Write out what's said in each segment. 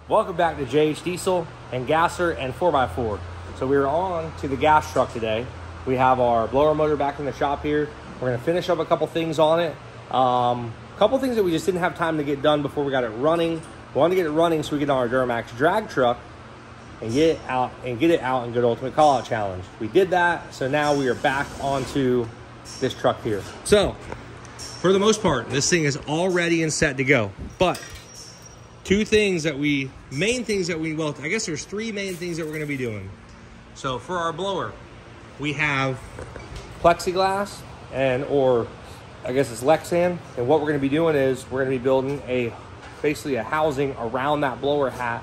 Welcome back to JH Diesel and Gasser and 4x4. So we're on to the gas truck today. We have our blower motor back in the shop here. We're gonna finish up a couple things on it. Couple things that we just didn't have time to get done before we got it running. We wanted to get it running so we get on our Duramax drag truck and get it out and good Ultimate Callout Challenge. We did that, so now we are back onto this truck here. So for the most part, this thing is all ready and set to go. But main things that we, well, I guess there's three main things that we're gonna be doing. So for our blower, we have plexiglass or I guess it's Lexan. And what we're gonna be doing is we're gonna be building basically a housing around that blower hat.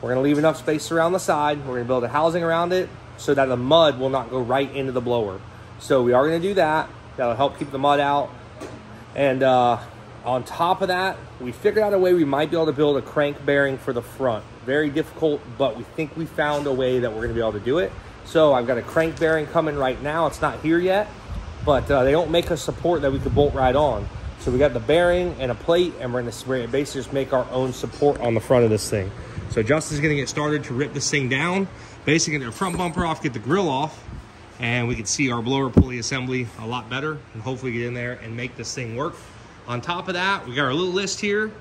We're gonna leave enough space around the side. We're gonna build a housing around it so that the mud will not go right into the blower. So we are gonna do that. That'll help keep the mud out. And on top of that, we figured out a way we might be able to build a crank bearing for the front. Very difficult, but we think we found a way that we're gonna be able to do it. So I've got a crank bearing coming right now. It's not here yet, but they don't make a support that we could bolt right on. So we got the bearing and a plate, and we're gonna basically just make our own support on the front of this thing. So Justin's gonna get started to rip this thing down, basically get the front bumper off, get the grill off, and we can see our blower pulley assembly a lot better, and hopefully get in there and make this thing work. On top of that, we got our little list here.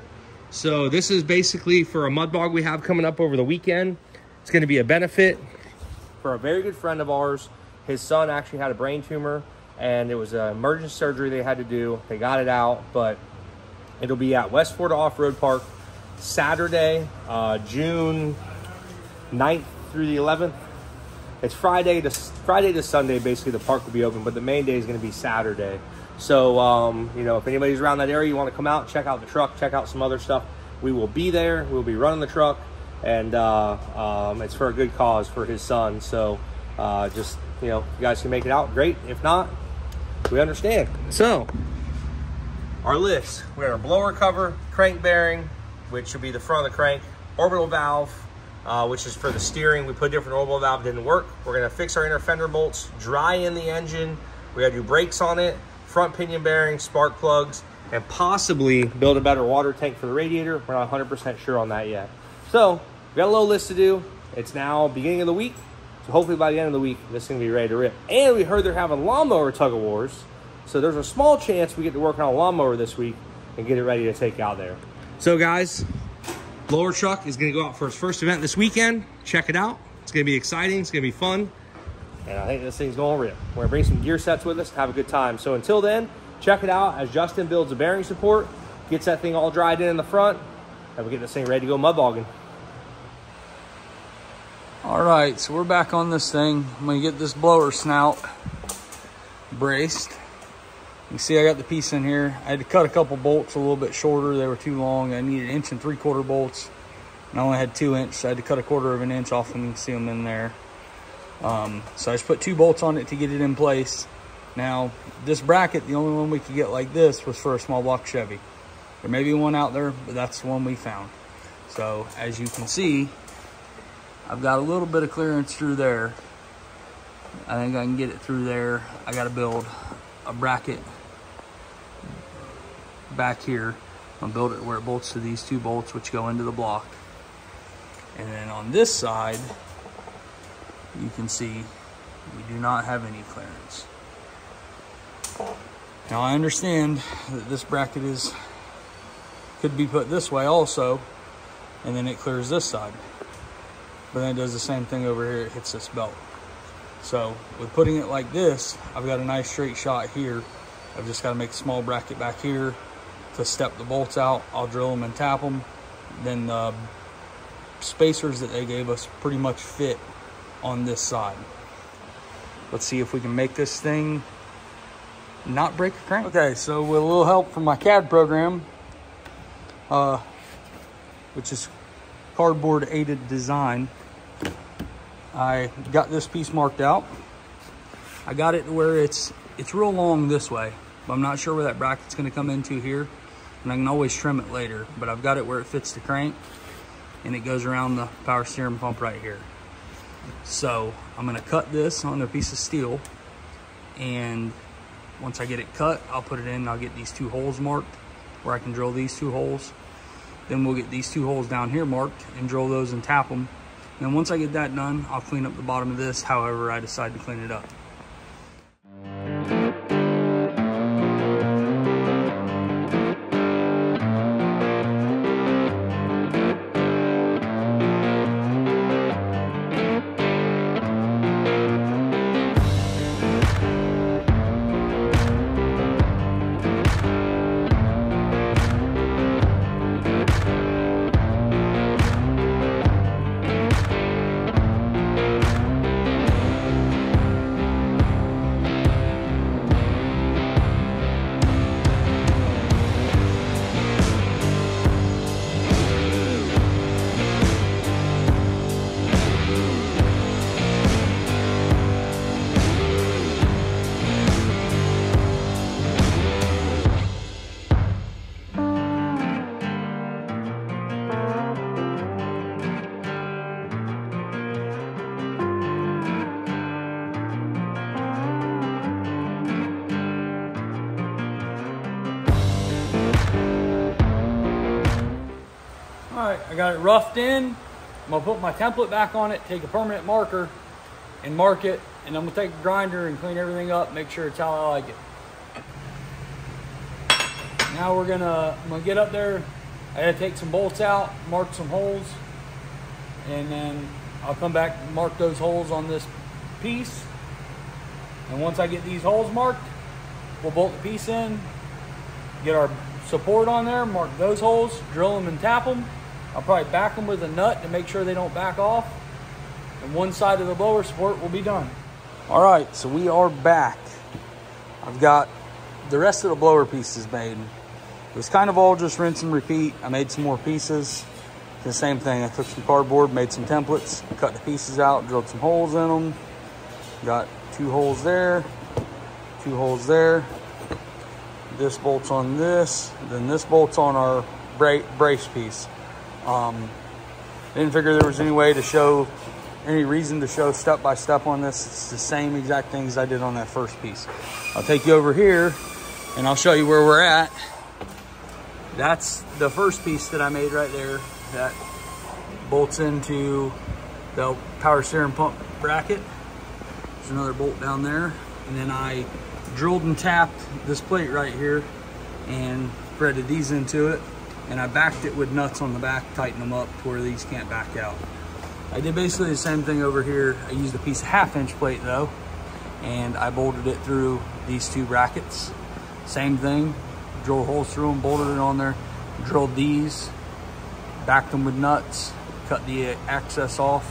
So this is basically for a mud bog we have coming up over the weekend. It's gonna be a benefit for a very good friend of ours. His son actually had a brain tumor, and it was an emergency surgery they had to do. They got it out, but it'll be at West Florida Off-Road Park Saturday, June 9th through the 11th. It's Friday to Sunday, basically the park will be open, but the main day is gonna be Saturday. So, you know, if anybody's around that area, you wanna come out, check out the truck, check out some other stuff, we will be there. We'll be running the truck, and it's for a good cause for his son. So just, you know, if you guys can make it out, great. If not, we understand. So our list, we have our blower cover, crank bearing, which should be the front of the crank, orbital valve, which is for the steering. We put a different orbital valve, didn't work. We're gonna fix our inner fender bolts, dry in the engine. We gotta do brakes on it, front pinion bearing, spark plugs, and possibly build a better water tank for the radiator. We're not 100% sure on that yet. So we got a little list to do. It's now beginning of the week. So hopefully by the end of the week, this is gonna be ready to rip. And we heard they're having lawnmower tug of wars. So there's a small chance we get to work on a lawnmower this week and get it ready to take out there. So guys, blower truck is gonna go out for its first event this weekend. Check it out. It's gonna be exciting, it's gonna be fun. And I think this thing's gonna rip. We're gonna bring some gear sets with us, have a good time. So until then, check it out as Justin builds a bearing support, gets that thing all dried in the front, and we get this thing ready to go mud bogging. All right, so we're back on this thing. I'm gonna get this blower snout braced. You see I got the piece in here. I had to cut a couple bolts a little bit shorter. They were too long. I needed 1 3/4 bolts, and I only had 2 inch, so I had to cut 1/4 of an inch off, and you can see them in there. So I just put 2 bolts on it to get it in place. Now, this bracket, the only one we could get like this was for a small block Chevy. There may be one out there, but that's the one we found. So as you can see, I've got a little bit of clearance through there. I think I can get it through there. I got to build a bracket back here. I'll build it where it bolts to these 2 bolts, which go into the block. And then on this side, you can see we do not have any clearance. Now I understand that this bracket could be put this way also, and then it clears this side. But then it does the same thing over here, it hits this belt. So with putting it like this, I've got a nice straight shot here. I've just got to make a small bracket back here to step the bolts out. I'll drill them and tap them. Then the spacers that they gave us pretty much fit on this side. Let's see if we can make this thing not break a crank. Okay, so with a little help from my CAD program, which is cardboard aided design, I got this piece marked out. I got it to where it's real long this way, but I'm not sure where that bracket's gonna come into here, and I can always trim it later, but I've got it where it fits the crank, and it goes around the power steering pump right here. So I'm gonna cut this on a piece of steel, and once I get it cut, I'll put it in and I'll get these 2 holes marked where I can drill these 2 holes. Then we'll get these 2 holes down here marked and drill those and tap them. And then once I get that done, I'll clean up the bottom of this however I decide to clean it up. All right, I got it roughed in. I'm gonna put my template back on it, take a permanent marker and mark it, and I'm gonna take a grinder and clean everything up, make sure it's how I like it. Now I'm gonna get up there. I gotta take some bolts out, mark some holes, and then I'll come back and mark those holes on this piece. And once I get these holes marked, we'll bolt the piece in, get our support on there, mark those holes, drill them and tap them. I'll probably back them with a nut to make sure they don't back off. And one side of the blower support will be done. All right, so we are back. I've got the rest of the blower pieces made. It was kind of all just rinse and repeat. I made some more pieces. The same thing, I took some cardboard, made some templates, cut the pieces out, drilled some holes in them. Got 2 holes there, 2 holes there. This bolts on this, then this bolts on our brace piece. Didn't figure there was any way to show, any reason to show step by step on this. It's the same exact things I did on that first piece. I'll take you over here and I'll show you where we're at. That's the first piece that I made right there that bolts into the power steering pump bracket. There's another bolt down there. And then I drilled and tapped this plate right here and threaded these into it. And I backed it with nuts on the back, tighten them up to where these can't back out. I did basically the same thing over here. I used a piece of 1/2-inch plate though, and I bolted it through these 2 brackets. Same thing, drilled holes through them, bolted it on there, drilled these, backed them with nuts, cut the excess off.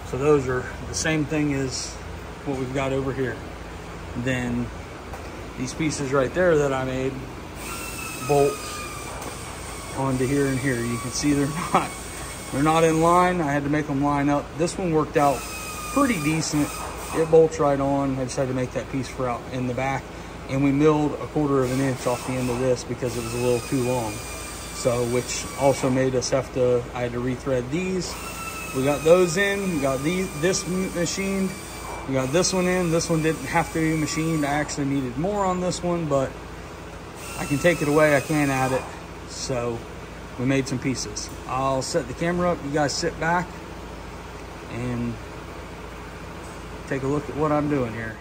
So those are the same thing as what we've got over here. Then these pieces right there that I made bolt onto here and here. You can see they're not in line. I had to make them line up. This one worked out pretty decent. It bolts right on. I just had to make that piece for out in the back, and we milled 1/4 of an inch off the end of this because it was a little too long. So, which also made us I had to rethread these. We got those in. We got this machined. We got this one in. This one didn't have to be machined. I actually needed more on this one, but I can take it away. I can't add it. So we made some pieces. I'll set the camera up. You guys sit back and take a look at what I'm doing here.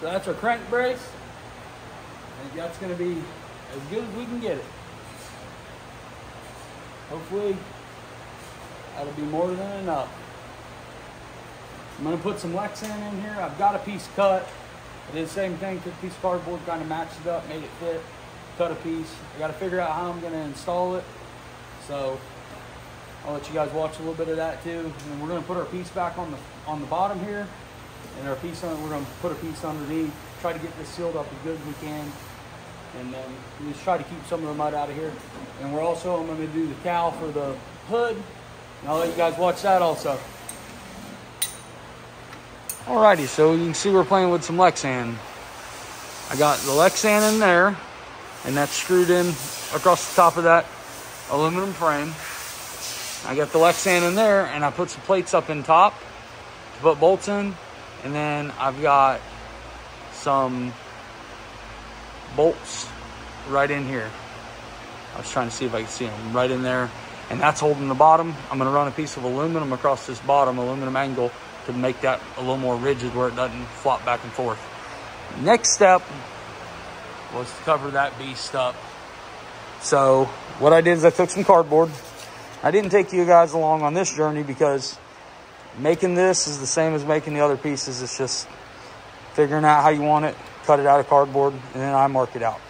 So that's our crank brace. I think that's going to be as good as we can get it. Hopefully that'll be more than enough. I'm gonna put some Lexan in here. I've got a piece cut. I did the same thing, took a piece of cardboard, kind of matched it up, made it fit, cut a piece. I gotta figure out how I'm gonna install it. So I'll let you guys watch a little bit of that too. And we're gonna put our piece back on the bottom here. And our piece on, we're gonna put a piece underneath, try to get this sealed up as good as we can. And then we just try to keep some of the mud out of here. And I'm gonna do the cowl for the hood. And I'll let you guys watch that also. Alrighty, so you can see we're playing with some Lexan. I got the Lexan in there, and that's screwed in across the top of that aluminum frame. I got the Lexan in there, and I put some plates up in top to put bolts in. And then I've got some bolts right in here. I was trying to see if I could see them right in there. And that's holding the bottom. I'm gonna run a piece of aluminum across this bottom, aluminum angle, to make that a little more rigid where it doesn't flop back and forth. Next step was to cover that beast up. So what I did is I took some cardboard. I didn't take you guys along on this journey because making this is the same as making the other pieces. It's just figuring out how you want it, cut it out of cardboard, and then I mark it out.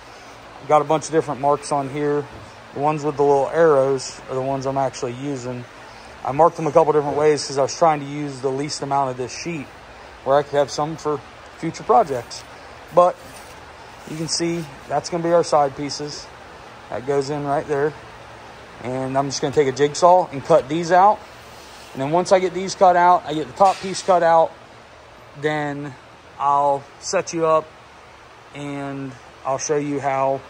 I've got a bunch of different marks on here. The ones with the little arrows are the ones I'm actually using. I marked them a couple different ways because I was trying to use the least amount of this sheet where I could have some for future projects. But you can see that's going to be our side pieces. That goes in right there. And I'm just going to take a jigsaw and cut these out. And then once I get these cut out, I get the top piece cut out, then I'll set you up and I'll show you how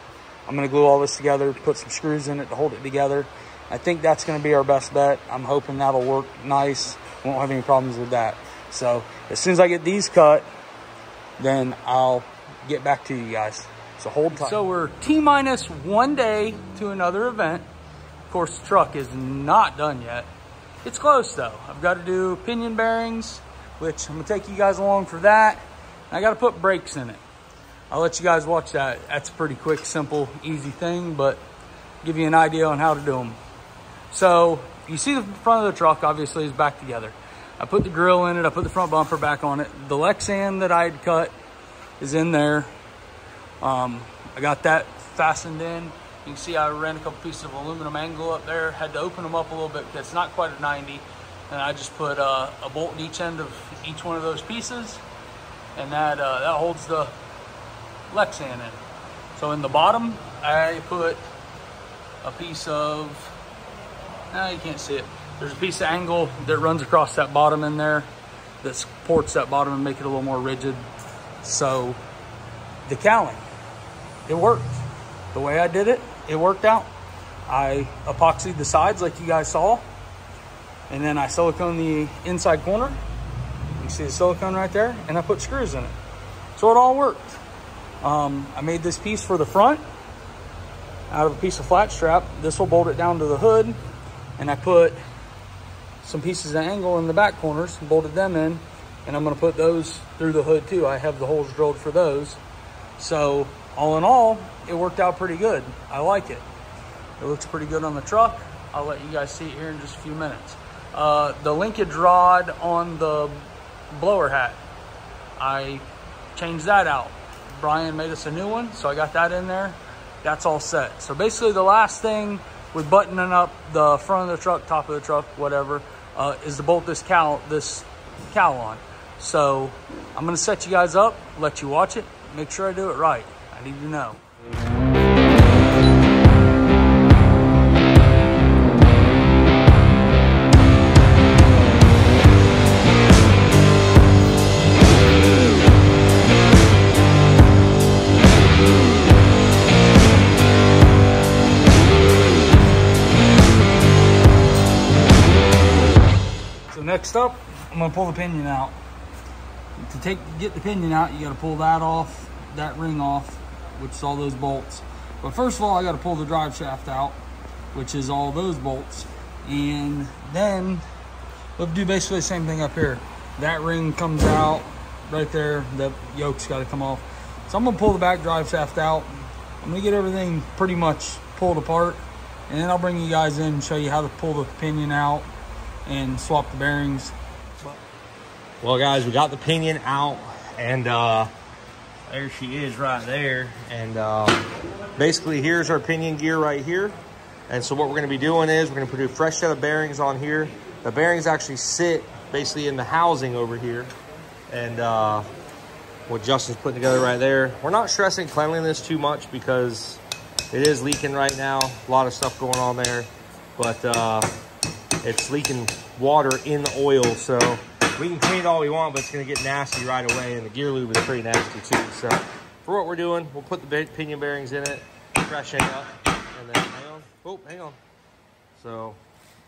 I'm going to glue all this together, put some screws in it to hold it together. I think that's going to be our best bet. I'm hoping that'll work nice. Won't have any problems with that. So as soon as I get these cut, then I'll get back to you guys. So hold tight. So we're T-minus 1 day to another event. Of course, the truck is not done yet. It's close though. I've got to do pinion bearings, which I'm gonna take you guys along for that. I got to put brakes in it. I'll let you guys watch that. That's a pretty quick, simple, easy thing, but give you an idea on how to do them. So you see the front of the truck obviously is back together. I put the grill in it. I put the front bumper back on it. The Lexan that I had cut is in there. I got that fastened in. You can see I ran a couple pieces of aluminum angle up there. Had to open them up a little bit because it's not quite a 90. And I just put a bolt in each end of each one of those pieces. And that holds the Lexan in. So in the bottom, I put a piece of, you can't see it. There's a piece of angle that runs across that bottom in there that supports that bottom and make it a little more rigid. So the cowling, it worked. The way I did it, it worked out. I epoxied the sides like you guys saw. And then I silicone the inside corner. You see the silicone right there? And I put screws in it. So it all worked. I made this piece for the front out of a piece of flat strap. This will bolt it down to the hood. And I put some pieces of angle in the back corners and bolted them in. And I'm gonna put those through the hood too. I have the holes drilled for those. So all in all, it worked out pretty good. I like it. It looks pretty good on the truck. I'll let you guys see it here in just a few minutes. The linkage rod on the blower hat, I changed that out. Brian made us a new one, so I got that in there. That's all set. So basically the last thing with buttoning up the front of the truck, top of the truck, whatever, is to bolt this cowl on. So I'm gonna set you guys up, let you watch it, make sure I do it right. I need to know. Next up, I'm gonna pull the pinion out. To get the pinion out, you gotta pull that off, that ring off, which is all those bolts. But first of all, I gotta pull the drive shaft out, which is all those bolts. And then we'll do basically the same thing up here. That ring comes out right there, the yoke's gotta come off. So I'm gonna pull the back drive shaft out. I'm gonna get everything pretty much pulled apart. and then I'll bring you guys in and show you how to pull the pinion out and swap the bearings. Well, guys, we got the pinion out, and there she is right there. And basically, here's our pinion gear right here. And so what we're going to be doing is we're going to put a fresh set of bearings on here. The bearings actually sit basically in the housing over here. And what Justin's putting together right there. We're not stressing cleanliness too much because it is leaking right now. A lot of stuff going on there. But it's leaking water in the oil. So we can clean it all we want, but it's going to get nasty right away. And the gear lube is pretty nasty too. So for what we're doing, we'll put the pinion bearings in it, freshen it up, and then hang on. Oh, hang on. So,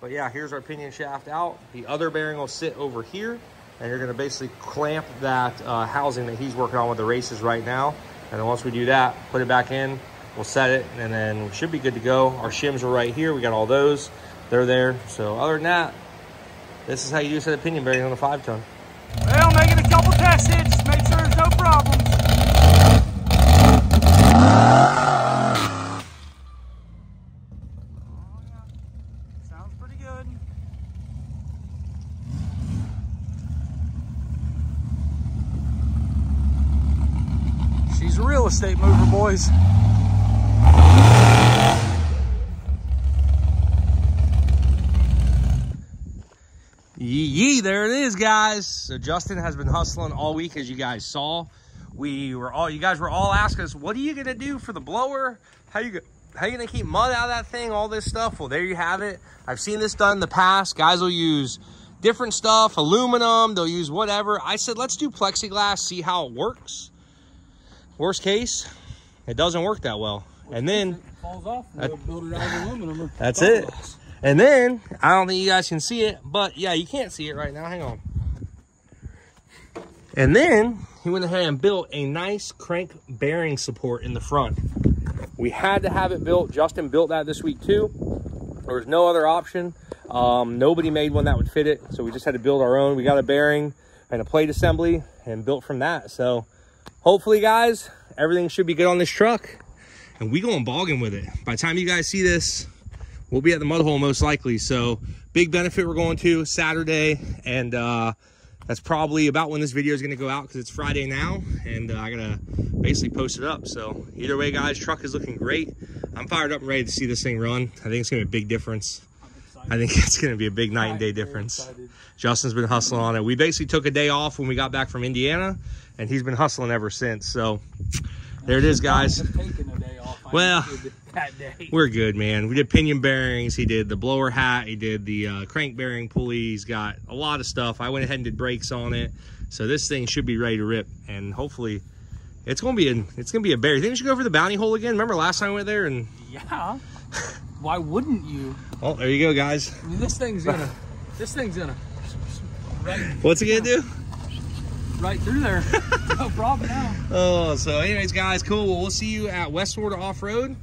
but yeah, here's our pinion shaft out. The other bearing will sit over here, and you're going to basically clamp that housing that he's working on with the races right now. And then once we do that, put it back in, we'll set it, and then we should be good to go. Our shims are right here. We got all those. They're there. So other than that, this is how you do a set of pinion bearings on the 5-ton. Well, making a couple test hits, make sure there's no problems. Sounds pretty good. She's a real estate mover, boys. Yee, there it is, guys. So Justin has been hustling all week, as you guys saw. You guys were all asking us, what are you gonna do for the blower? How you gonna keep mud out of that thing? All this stuff. Well, there you have it. I've seen this done in the past. Guys will use different stuff, aluminum. They'll use whatever. I said, let's do plexiglass, see how it works. Worst case, it doesn't work that well. And then it falls off. We'll build it out of aluminum. That's it. And then, I don't think you guys can see it, but yeah, you can't see it right now. Hang on. And then, he went ahead and built a nice crank bearing support in the front. We had to have it built. Justin built that this week too. There was no other option. Nobody made one that would fit it, so we just had to build our own. We got a bearing and a plate assembly and built from that. So, hopefully, guys, everything should be good on this truck. And we going bogging with it. By the time you guys see this, we'll be at the mud hole most likely. So big benefit we're going to Saturday. And that's probably about when this video is going to go out because it's Friday now. And I got to basically post it up. So either way, guys, truck is looking great. I'm fired up and ready to see this thing run. I think it's going to be a big difference. I think it's going to be a big night and day difference. Justin's been hustling on it. We basically took a day off when we got back from Indiana. And he's been hustling ever since. So there it is, guys. Well, we're good, man. We did pinion bearings. He did the blower hat. He did the crank bearing pulley. He's got a lot of stuff. I went ahead and did brakes on it. So this thing should be ready to rip. And hopefully it's gonna be a bear. You think we should go for the bounty hole again? Remember last time we went there? And yeah. Why wouldn't you? Well, there you go, guys. I mean, this thing's gonna What's it gonna do? Right through there. No problem now. Oh, so anyways, guys, cool. Well, we'll see you at West Florida Off-Road.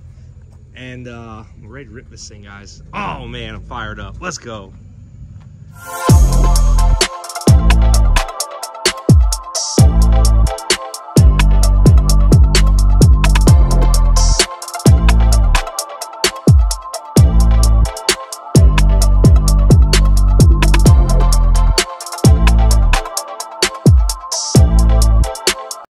And we're ready to rip this thing, guys. Oh, man, I'm fired up. Let's go.